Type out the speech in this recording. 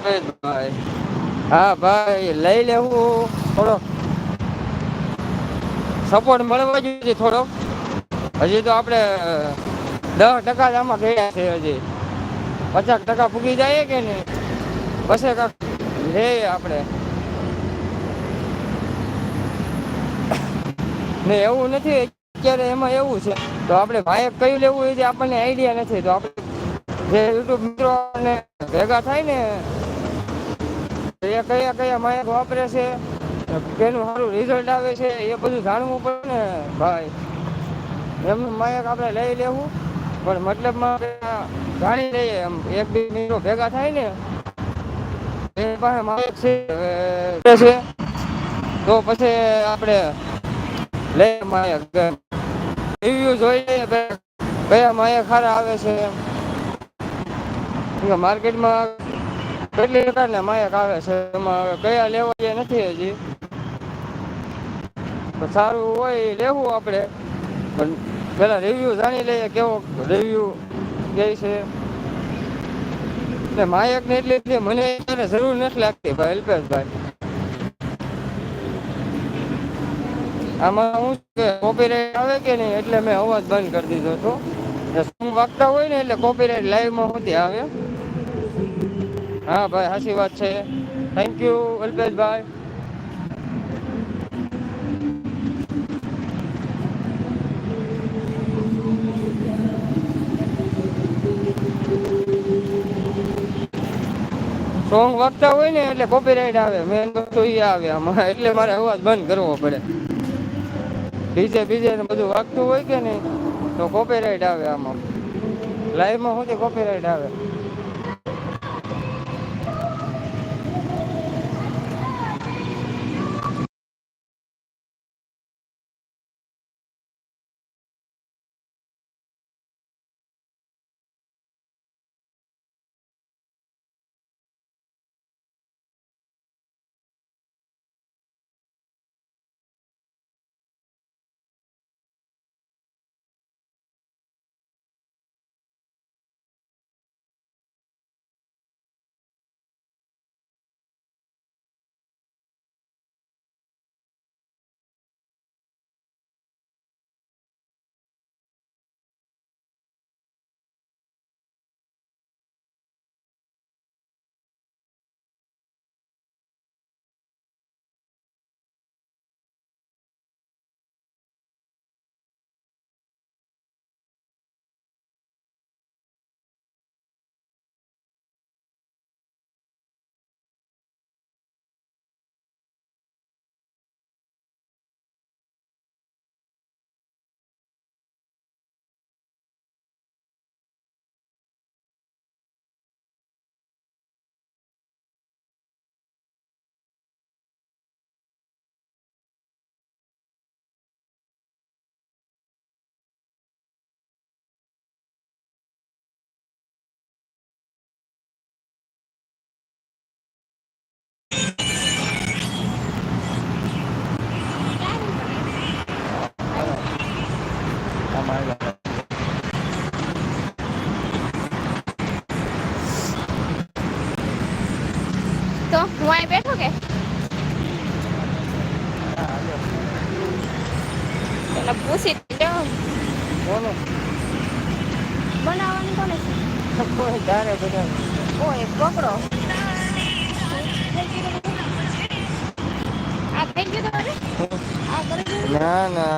ભાઈ હા ભાઈ લઈ લેવું થોડો સપોર્ટ મળવા જોઈએ થોડો. હજી તો આપણે 10% જ આમાં ગયા છે. હજી 50% પૂગી જાય કે નહીં પછી કાંક રે આપણે ને એવું નથી અત્યારે એમાં એવું છે તો આપણે ભાઈ કયું લેવું એ આપણને આઈડિયા નથી તો આપણે જે યુટ્યુબ મિત્રોને ભેગા થાય ને એ કયા કયા માયક વાપરે છે કેનું સારું રિઝલ્ટ આવે છે એ બધું જાણવું પડે ને ભાઈ. એમનું માયક આપણે લઈ લેવું પણ મતલબમાં જાણી લઈએ એમ એક બે મિત્રો ભેગા થાય ને એ પાસે માયક છે તો પછી આપણે લઈ માયક રિવ્યુ જોઈ લઈએ કયા માયક સારા આવે છે માર્કેટમાં કેટલી પ્રકારના માયક આવે છે એમાં કયા લેવા જે નથી હજી તો સારું હોય લેવું આપણે પણ પેલા રિવ્યુ જાણી લઈએ કેવો રિવ્યુ કે છે એટલે માયક ને એટલે મને જરૂર નથી લાગતી ભાઈ અલ્પેશભાઈ. આમાં હું કે કોપીરાઈટ આવે કે નહીં એટલે મેં અવાજ બંધ કરી દીધો હતો. સોંગ વાગતા હોય ને એટલે કોપીરાઈટ લાઈવમાં સુધી આવે. હા ભાઈ સાચી વાત છે. Thank you Alpeshbhai. સોંગ વાગતા હોય ને એટલે કોપીરાઈટ આવે મેન વસ્તુ એ આવે આમાં એટલે મારે અવાજ બંધ કરવો પડે. ડીજે બીજે ને બધું વાગતું હોય કે નહીં તો કોપીરાઈટ આવે આમાં લાઈવમાં સુધી કોપીરાઈટ આવે. તો હું અહીં બેઠો કે એટલે પૂછી કોનું બનાવવાનું કોને કોઈ તારે બધા ઓય પકડો આ થઈ ગયું તમારે આ કરી ના ના